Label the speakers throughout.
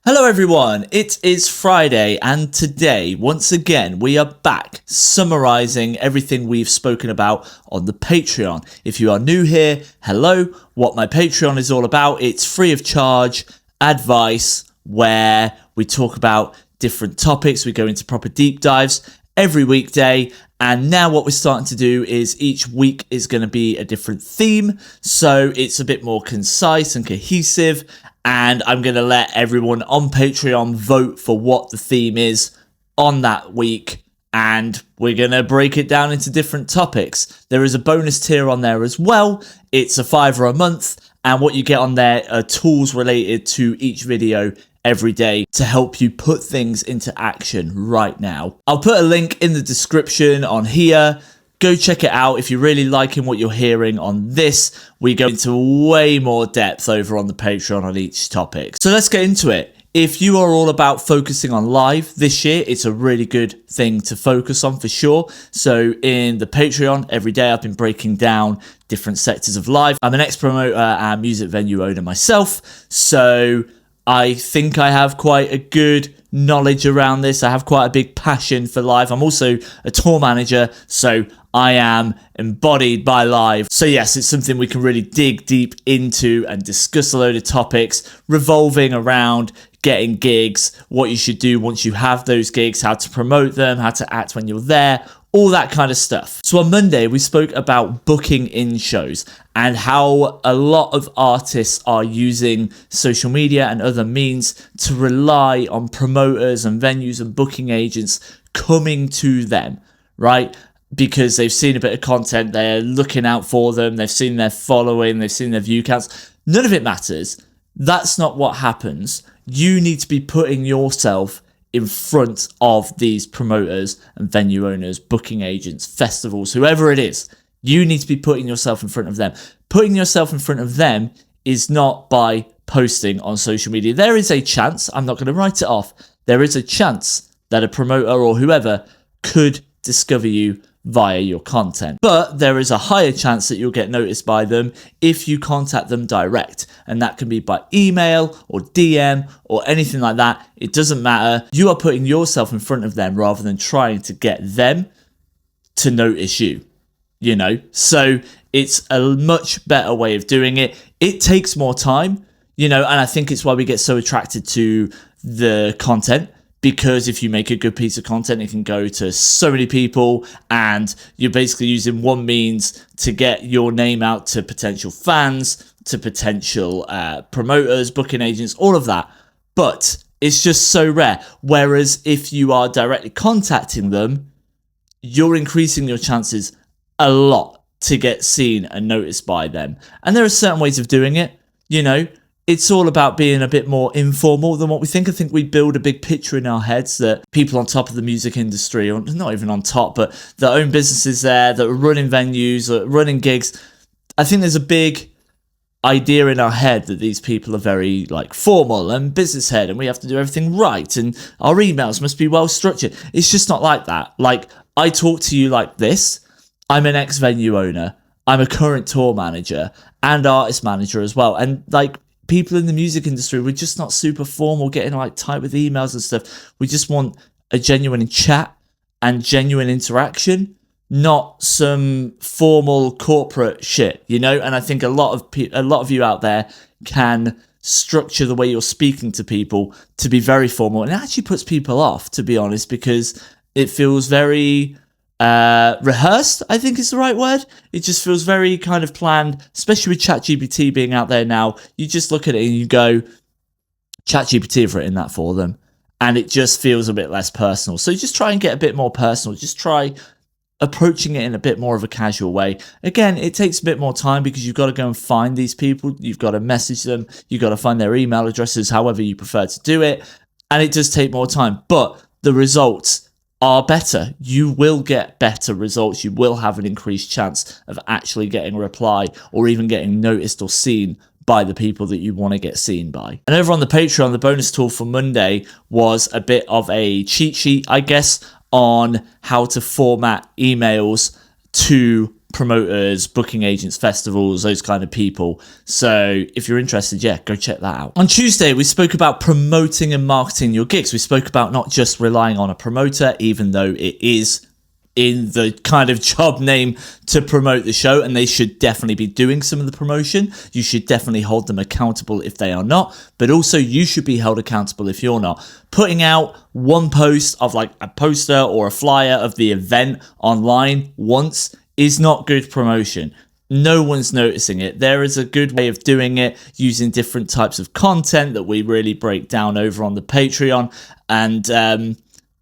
Speaker 1: Hello everyone, it is Friday and today, once again, we are back summarising everything we've spoken about on the Patreon. If you are new here, hello, what my Patreon is all about, it's free of charge advice where we talk about different topics, we go into proper deep dives every weekday. And now what we're starting to do is each week is going to be a different theme, so it's a bit more concise and cohesive. And I'm going to let everyone on Patreon vote for what the theme is on that week. And we're going to break it down into different topics. There is a bonus tier on there as well. It's a $5 a month. And what you get on there are tools related to each video every day to help you put things into action right now. I'll put a link in the description on here. Go check it out. If you're really liking what you're hearing on this, we go into way more depth over on the Patreon on each topic. So let's get into it. If you are all about focusing on live this year, it's a really good thing to focus on for sure. So in the Patreon, every day I've been breaking down different sectors of live. I'm an ex-promoter and music venue owner myself, so I think I have quite a good knowledge around this. I have quite a big passion for live. I'm also a tour manager, so I am embodied by live. So yes, it's something we can really dig deep into and discuss a load of topics revolving around getting gigs, what you should do once you have those gigs, how to promote them, how to act when you're there, all that kind of stuff. So on Monday, we spoke about booking in shows and how a lot of artists are using social media and other means to rely on promoters and venues and booking agents coming to them, right? Because they've seen a bit of content, they're looking out for them, they've seen their following, they've seen their view counts. None of it matters. That's not what happens. You need to be putting yourself in front of these promoters and venue owners, booking agents, festivals, whoever it is. You need to be putting yourself in front of them. Putting yourself in front of them is not by posting on social media. There is a chance, I'm not going to write it off, there is a chance that a promoter or whoever could discover you via your content. But there is a higher chance that you'll get noticed by them if you contact them direct. And that can be by email or DM or anything like that. It doesn't matter. You are putting yourself in front of them rather than trying to get them to notice you, you know? So it's a much better way of doing it. It takes more time, you know, and I think it's why we get so attracted to the content. Because if you make a good piece of content, it can go to so many people and you're basically using one means to get your name out to potential fans, to potential promoters, booking agents, all of that. But it's just so rare. Whereas if you are directly contacting them, you're increasing your chances a lot to get seen and noticed by them. And there are certain ways of doing it, you know. It's all about being a bit more informal than what we think. I think we build a big picture in our heads that people on top of the music industry, or not even on top, but that own businesses there, that are running venues, that are running gigs. I think there's a big idea in our head that these people are very like formal and business head and we have to do everything right and our emails must be well structured. It's just not like that. Like, I talk to you like this. I'm an ex-venue owner. I'm a current tour manager and artist manager as well. And like, people in the music industry, we're just not super formal, getting like tight with emails and stuff. We just want a genuine chat and genuine interaction, not some formal corporate shit, you know. And I think a lot of you out there can structure the way you're speaking to people to be very formal, and it actually puts people off, to be honest, because it feels very rehearsed, I think is the right word. It just feels very kind of planned, especially with ChatGPT being out there now. You just look at it and you go, ChatGPT have written that for them. And it just feels a bit less personal. So just try and get a bit more personal. Just try approaching it in a bit more of a casual way. Again, it takes a bit more time because you've got to go and find these people. You've got to message them. You've got to find their email addresses, however you prefer to do it. And it does take more time. But the results are better. You will get better results. You will have an increased chance of actually getting a reply or even getting noticed or seen by the people that you want to get seen by. And over on the Patreon, the bonus tool for Monday was a bit of a cheat sheet, I guess, on how to format emails to promoters, booking agents, festivals, those kind of people. So if you're interested, yeah, go check that out. On Tuesday, we spoke about promoting and marketing your gigs. We spoke about not just relying on a promoter, even though it is in the kind of job name to promote the show, and they should definitely be doing some of the promotion. You should definitely hold them accountable if they are not, but also you should be held accountable if you're not. Putting out one post of like a poster or a flyer of the event online once is not good promotion. No one's noticing it. There is a good way of doing it using different types of content that we really break down over on the Patreon. And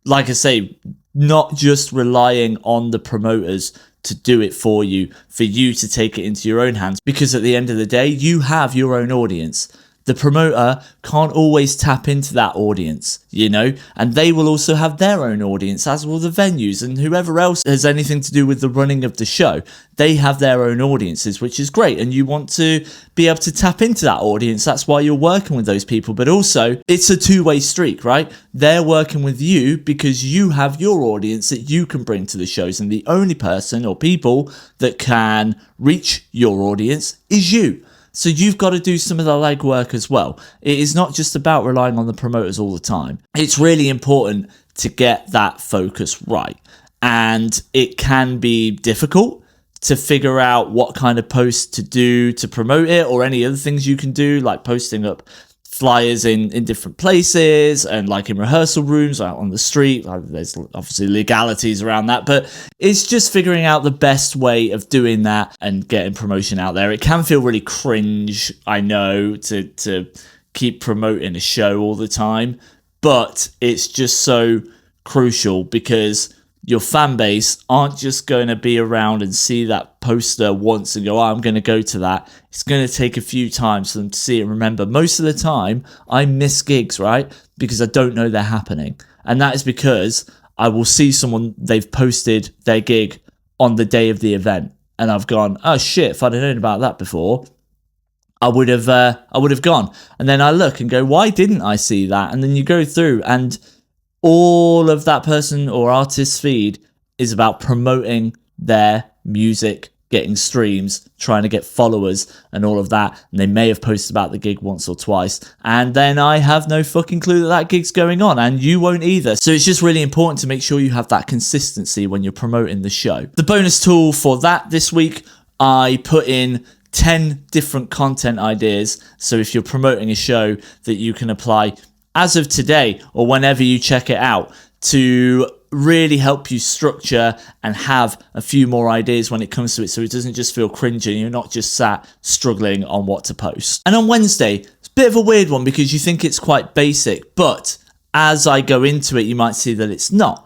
Speaker 1: like I say, not just relying on the promoters to do it for you to take it into your own hands. Because at the end of the day, you have your own audience. The promoter can't always tap into that audience, and they will also have their own audience, as will the venues and whoever else has anything to do with the running of the show. They have their own audiences, which is great, and you want to be able to tap into that audience. That's why you're working with those people, but also it's a two-way streak, right? They're working with you because you have your audience that you can bring to the shows, and the only person or people that can reach your audience is you. So you've got to do some of the legwork as well. It is not just about relying on the promoters all the time. It's really important to get that focus right. And it can be difficult to figure out what kind of posts to do to promote it, or any other things you can do, like posting up flyers in different places and like in rehearsal rooms, out on the street. There's obviously legalities around that, but it's just figuring out the best way of doing that and getting promotion out there. It can feel really cringe, I know, to keep promoting a show all the time, but it's just so crucial because your fan base aren't just going to be around and see that poster once and go, oh, I'm going to go to that. It's going to take a few times for them to see it and remember. Most of the time, I miss gigs, right? Because I don't know they're happening. And that is because I will see someone, they've posted their gig on the day of the event. And I've gone, oh shit, if I'd have known about that before, I would have gone. And then I look and go, why didn't I see that? And then you go through and all of that person or artist's feed is about promoting their music, getting streams, trying to get followers and all of that. And they may have posted about the gig once or twice. And then I have no fucking clue that gig's going on, and you won't either. So it's just really important to make sure you have that consistency when you're promoting the show. The bonus tool for that this week, I put in 10 different content ideas. So if you're promoting a show, that you can apply as of today or whenever you check it out, to really help you structure and have a few more ideas when it comes to it, so it doesn't just feel cringy and you're not just sat struggling on what to post. And on Wednesday, it's a bit of a weird one because you think it's quite basic, but as I go into it, you might see that it's not.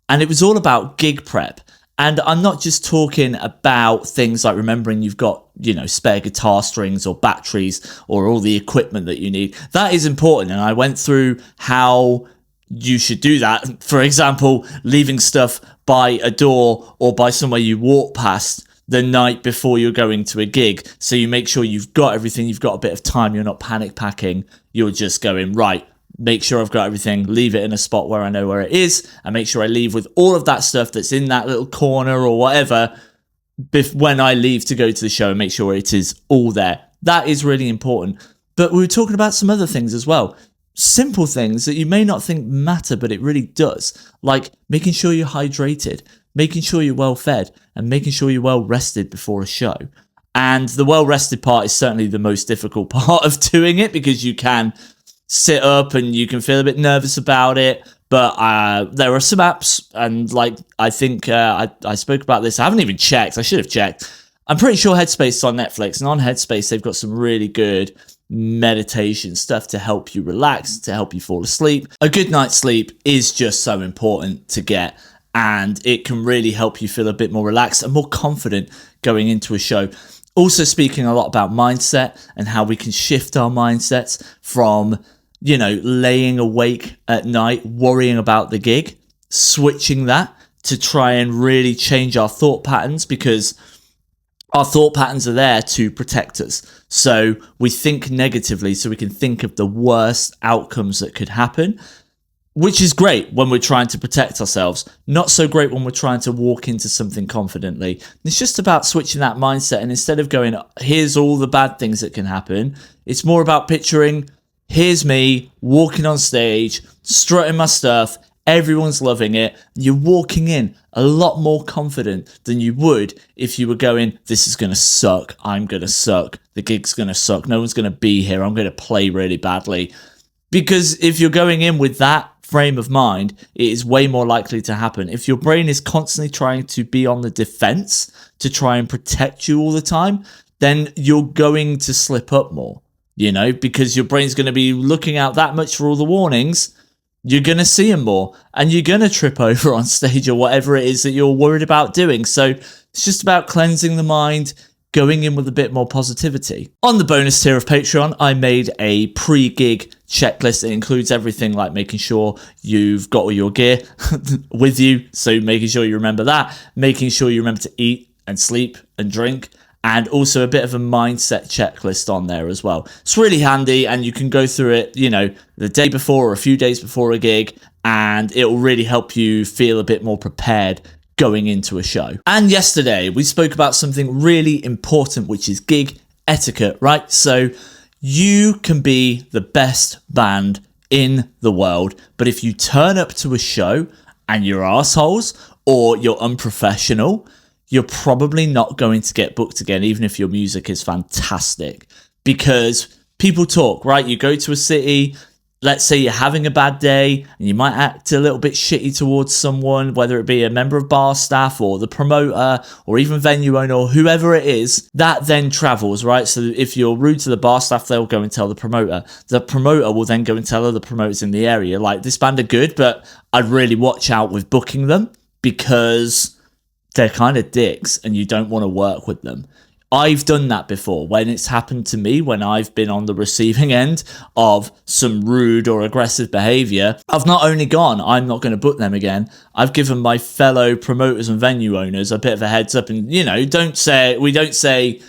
Speaker 1: And it was all about gig prep. And I'm not just talking about things like remembering you've got, spare guitar strings or batteries or all the equipment that you need. That is important. And I went through how you should do that. For example, leaving stuff by a door or by somewhere you walk past the night before you're going to a gig. So you make sure you've got everything, you've got a bit of time, you're not panic packing, you're just going, right, make sure I've got everything, leave it in a spot where I know where it is, and make sure I leave with all of that stuff that's in that little corner or whatever when I leave to go to the show, and make sure it is all there. That is really important. But we were talking about some other things as well. Simple things that you may not think matter, but it really does. Like making sure you're hydrated, making sure you're well fed, and making sure you're well rested before a show. And the well rested part is certainly the most difficult part of doing it, because you can sit up and you can feel a bit nervous about it. But there are some apps, and I think I spoke about this. I haven't even checked. I should have checked. I'm pretty sure Headspace is on Netflix, and on Headspace they've got some really good meditation stuff to help you relax, to help you fall asleep. A good night's sleep is just so important to get, and it can really help you feel a bit more relaxed and more confident going into a show. Also speaking a lot about mindset and how we can shift our mindsets from, laying awake at night, worrying about the gig, switching that to try and really change our thought patterns, because our thought patterns are there to protect us. So we think negatively so we can think of the worst outcomes that could happen. which is great when we're trying to protect ourselves. Not so great when we're trying to walk into something confidently. It's just about switching that mindset, and instead of going, here's all the bad things that can happen, it's more about picturing, here's me walking on stage, strutting my stuff, everyone's loving it. You're walking in a lot more confident than you would if you were going, this is going to suck, I'm going to suck, the gig's going to suck, no one's going to be here, I'm going to play really badly. Because if you're going in with that frame of mind, it is way more likely to happen. If your brain is constantly trying to be on the defense to try and protect you all the time, then you're going to slip up more, because your brain's going to be looking out that much for all the warnings. You're going to see them more, and you're going to trip over on stage or whatever it is that you're worried about doing. So it's just about cleansing the mind, going in with a bit more positivity. On the bonus tier of Patreon, I made a pre-gig checklist. It includes everything like making sure you've got all your gear with you, so making sure you remember that, making sure you remember to eat and sleep and drink, and also a bit of a mindset checklist on there as well. It's really handy, and you can go through it, the day before or a few days before a gig, and it will really help you feel a bit more prepared going into a show. And yesterday we spoke about something really important, which is gig etiquette, right? So you can be the best band in the world, but if you turn up to a show and you're assholes or you're unprofessional, you're probably not going to get booked again, even if your music is fantastic. Because people talk, right? You go to a city, let's say you're having a bad day, and you might act a little bit shitty towards someone, whether it be a member of bar staff or the promoter or even venue owner or whoever it is, that then travels, right? So if you're rude to the bar staff, they'll go and tell the promoter. The promoter will then go and tell other promoters in the area, like, this band are good, but I'd really watch out with booking them because they're kind of dicks and you don't want to work with them. I've done that before when it's happened to me, when I've been on the receiving end of some rude or aggressive behavior. I've not only gone, I'm not going to book them again, I've given my fellow promoters and venue owners a bit of a heads up, and we don't say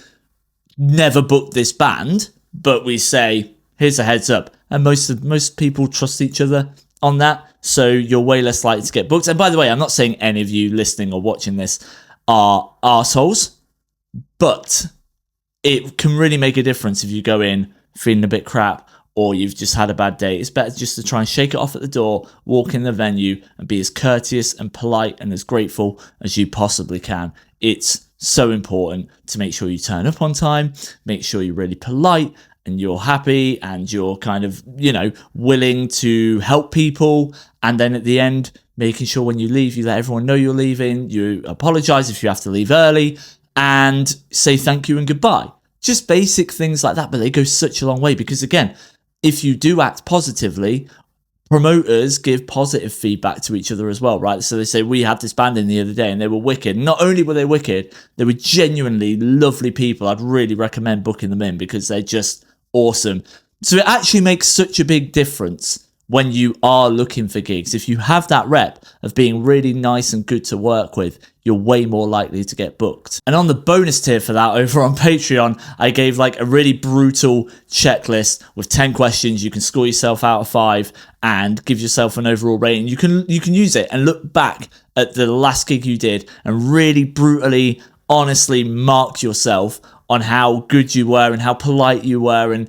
Speaker 1: never book this band, but we say here's a heads up, and most people trust each other on that, so you're way less likely to get booked. And by the way, I'm not saying any of you listening or watching this are arseholes, but it can really make a difference if you go in feeling a bit crap or you've just had a bad day. It's better just to try and shake it off at the door, walk in the venue, and be as courteous and polite and as grateful as you possibly can. It's so important to make sure you turn up on time, make sure you're really polite and you're happy and you're kind of, willing to help people. And then at the end, making sure when you leave, you let everyone know you're leaving, you apologize if you have to leave early, and say thank you and goodbye. Just basic things like that, but they go such a long way because, again, if you do act positively, promoters give positive feedback to each other as well, right? So they say, we had this band in the other day and they were wicked. Not only were they wicked, they were genuinely lovely people. I'd really recommend booking them in because they're just awesome. So it actually makes such a big difference when you are looking for gigs. If you have that rep of being really nice and good to work with, you're way more likely to get booked. And on the bonus tier for that over on Patreon, I gave like a really brutal checklist with 10 questions. You can score yourself out of 5 and give yourself an overall rating. You can use it and look back at the last gig you did and really brutally, honestly mark yourself on how good you were and how polite you were and,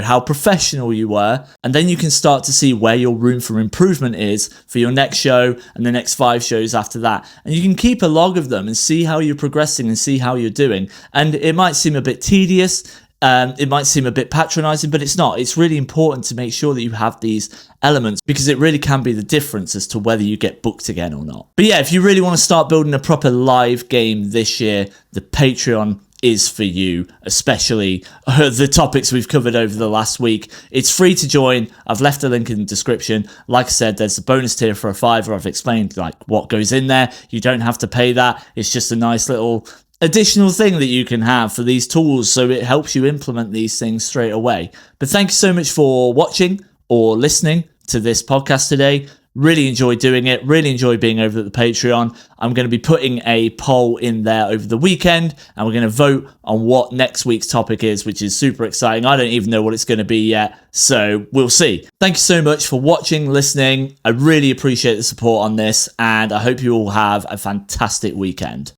Speaker 1: how professional you were. And then you can start to see where your room for improvement is for your next show and the next 5 shows after that. And you can keep a log of them and see how you're progressing and see how you're doing. And it might seem a bit tedious, it might seem a bit patronizing, but it's not. It's really important to make sure that you have these elements because it really can be the difference as to whether you get booked again or not. But yeah, if you really want to start building a proper live game this year, the Patreon is for you, especially the topics we've covered over the last week. It's free to join. I've left a link in the description. Like I said, there's a bonus tier for a $5. I've explained what goes in there. You don't have to pay that. It's just a nice little additional thing that you can have for these tools, so it helps you implement these things straight away. But thank you so much for watching or listening to this podcast today. Really enjoy doing it. Really enjoy being over at the Patreon. I'm going to be putting a poll in there over the weekend, and we're going to vote on what next week's topic is, which is super exciting. I don't even know what it's going to be yet, so we'll see. Thank you so much for watching, listening. I really appreciate the support on this, and I hope you all have a fantastic weekend.